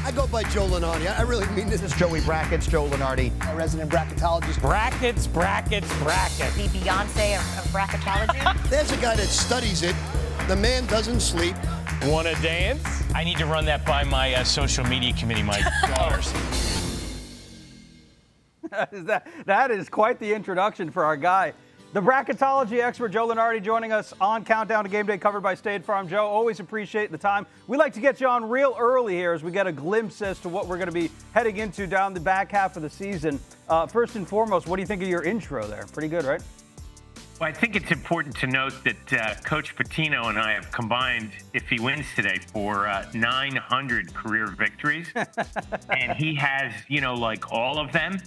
I go by Joe Lunardi. I really mean this. This is Joey Brackets, Joe Lunardi. A resident bracketologist. Brackets. The Beyonce of bracketology. There's a guy that studies it. The man doesn't sleep. Want to dance? I need to run that by my social media committee, my daughters. That is quite the introduction for our guy. The bracketology expert, Joe Lunardi, joining us on Countdown to Game Day, covered by State Farm. Joe, always appreciate the time. We like to get you on real early here as we get a glimpse as to what we're going to be heading into down the back half of the season. First and foremost, what do you think of your intro there? Pretty good, right? Well, I think it's important to note that Coach Pitino and I have combined, if he wins today, for 900 career victories. And he has, like all of them.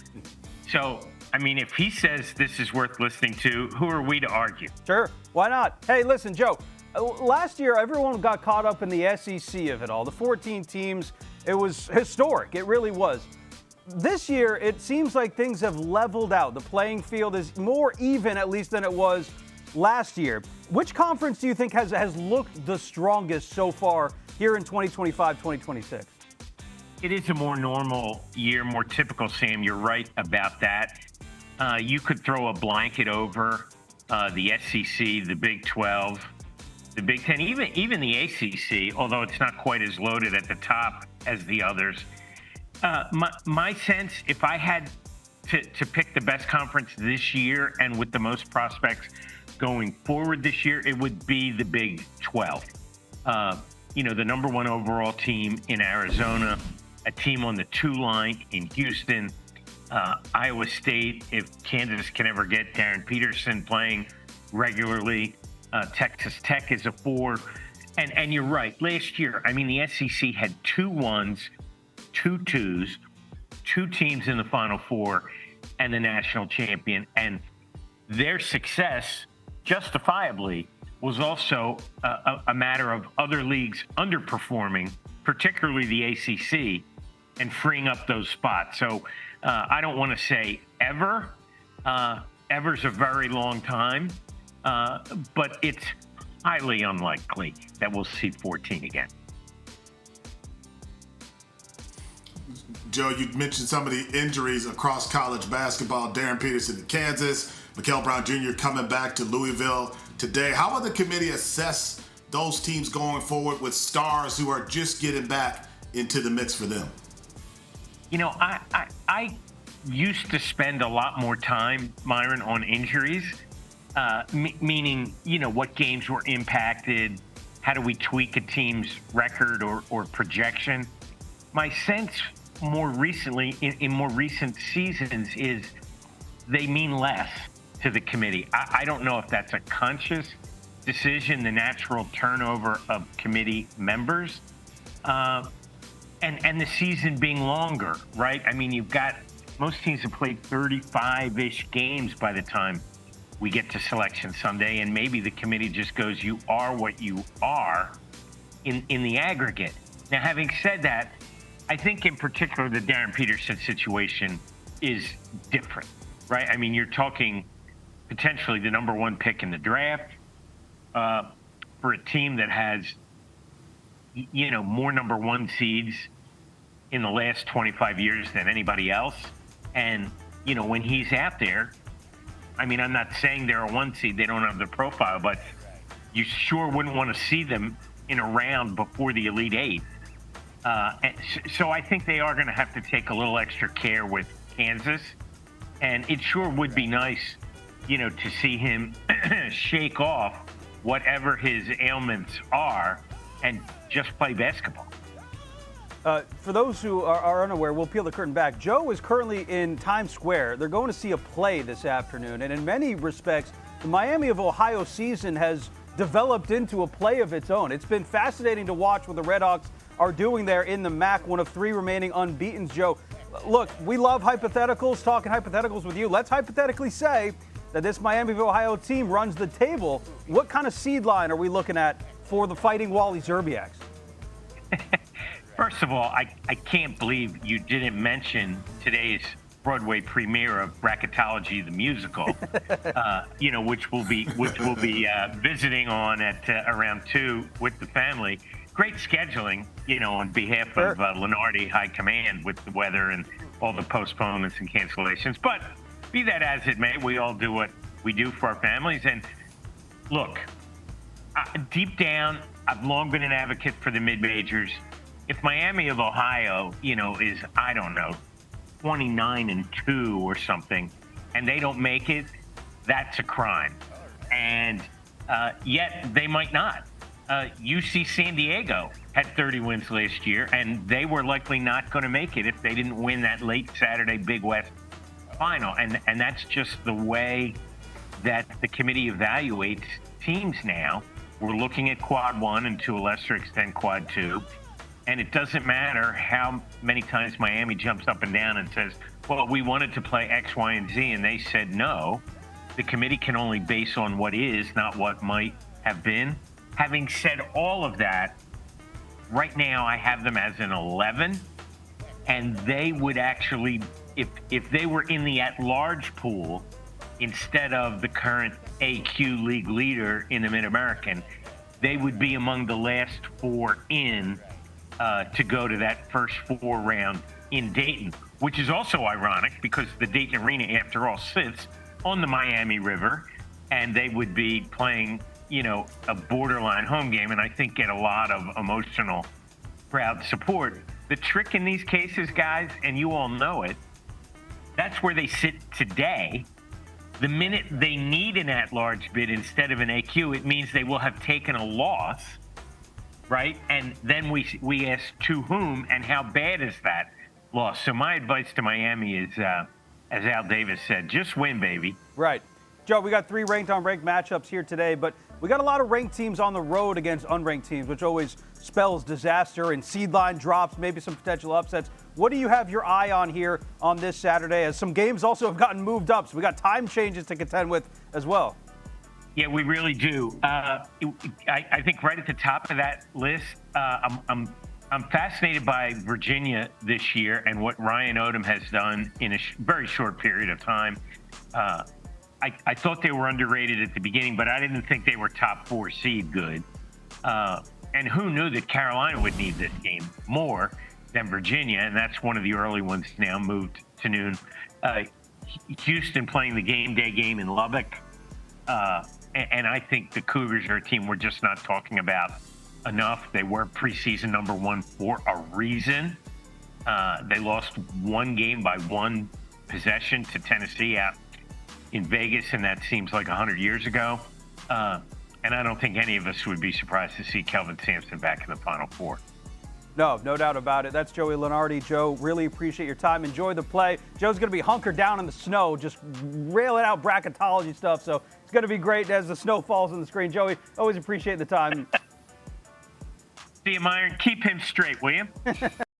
So, I mean, if he says this is worth listening to, who are we to argue? Sure. Why not? Hey, listen, Joe, last year everyone got caught up in the SEC of it all. The 14 teams, it was historic. It really was. This year, it seems like things have leveled out. The playing field is more even, at least, than it was last year. Which conference do you think has looked the strongest so far here in 2025, 2026? It is a more normal year, more typical, Sam. You're right about that. You could throw a blanket over the SEC, the Big 12, the Big 10, even the ACC, although it's not quite as loaded at the top as the others. My sense, if I had to pick the best conference this year and with the most prospects going forward this year, it would be the Big 12. The number one overall team in Arizona, a team on the 2 line in Houston, Iowa State, if Kansas can ever get Darren Peterson playing regularly, Texas Tech is a 4. And you're right, last year, I mean, the SEC had 2 1s, 2 2s, 2 teams in the Final Four, and the national champion. And their success, justifiably, was also a matter of other leagues underperforming, particularly the ACC, and freeing up those spots. So I don't want to say ever. Ever's a very long time, but it's highly unlikely that we'll see 14 again. Joe, you mentioned some of the injuries across college basketball. Darren Peterson to Kansas, Mikael Brown Jr. coming back to Louisville today. How will the committee assess those teams going forward with stars who are just getting back into the mix for them? I used to spend a lot more time, Myron, on injuries, meaning, what games were impacted, how do we tweak a team's record or projection. My sense more recently, in more recent seasons, is they mean less to the committee. I don't know if that's a conscious decision, the natural turnover of committee members, and the season being longer, right? I mean, you've got most teams have played 35-ish games by the time we get to Selection Sunday, and maybe the committee just goes, you are what you are in the aggregate. Now, having said that, I think in particular the Darren Peterson situation is different, right? I mean, you're talking potentially the number 1 pick in the draft for a team that has, more number 1 seeds in the last 25 years than anybody else. And, when he's out there, I mean, I'm not saying they're a 1 seed, they don't have the profile, but you sure wouldn't want to see them in a round before the Elite 8. So I think they are going to have to take a little extra care with Kansas. And it sure would be nice, to see him shake off whatever his ailments are and just play basketball. For those who are unaware, we'll peel the curtain back. Joe is currently in Times Square. They're going to see a play this afternoon. And in many respects, the Miami of Ohio season has developed into a play of its own. It's been fascinating to watch what the Redhawks are doing there in the MAC, one of 3 remaining unbeatens. Joe, look, we love hypotheticals, talking hypotheticals with you. Let's hypothetically say that this Miami of Ohio team runs the table. What kind of seed line are we looking at for the Fighting Wally Zerbiaks? First of all, I can't believe you didn't mention today's Broadway premiere of Bracketology, the musical, which we'll be visiting on at around 2 with the family. great scheduling, on behalf of Lunardi High Command with the weather and all the postponements and cancellations. But be that as it may, we all do what we do for our families. And look, deep down, I've long been an advocate for the mid-majors. If Miami of Ohio, is, I don't know, 29-2 or something, and they don't make it, that's a crime. And yet they might not. UC San Diego had 30 wins last year, and they were likely not going to make it if they didn't win that late Saturday Big West final. And that's just the way that the committee evaluates teams now. We're looking at quad 1 and to a lesser extent quad 2. And it doesn't matter how many times Miami jumps up and down and says, well, we wanted to play X, Y, and Z, and they said no. The committee can only base on what is, not what might have been. Having said all of that, right now I have them as an 11, and they would actually, if they were in the at-large pool instead of the current AQ league leader in the Mid-American, they would be among the last 4 in to go to that first 4 round in Dayton, which is also ironic because the Dayton Arena, after all, sits on the Miami River, and they would be playing, a borderline home game, and I think get a lot of emotional crowd support. The trick in these cases, guys, and you all know it, that's where they sit today. The minute they need an at-large bid instead of an AQ, it means they will have taken a loss, right? And then we ask to whom and how bad is that loss? So my advice to Miami is, as Al Davis said, just win, baby. Right. Joe, we got 3 ranked on ranked matchups here today, but we got a lot of ranked teams on the road against unranked teams, which always spells disaster and seed line drops, maybe some potential upsets. What do you have your eye on here on this Saturday, as some games also have gotten moved up, so we got time changes to contend with as well? Yeah, we really do. I think right at the top of that list, I'm fascinated by Virginia this year and what Ryan Odom has done in a very short period of time. I thought they were underrated at the beginning, but I didn't think they were top 4 seed good. And who knew that Carolina would need this game more than Virginia? And that's one of the early ones now moved to noon. Houston playing the game day game in Lubbock. And I think the Cougars are a team we're just not talking about enough. They were preseason number 1 for a reason. They lost 1 game by 1 possession to Tennessee out in Vegas, and that seems like 100 years ago. And I don't think any of us would be surprised to see Kelvin Sampson back in the Final Four. No doubt about it. That's Joey Lunardi. Joe, really appreciate your time. Enjoy the play. Joe's going to be hunkered down in the snow, just railing out bracketology stuff. So it's going to be great as the snow falls on the screen. Joey, always appreciate the time. See you, Myron. Keep him straight, will you?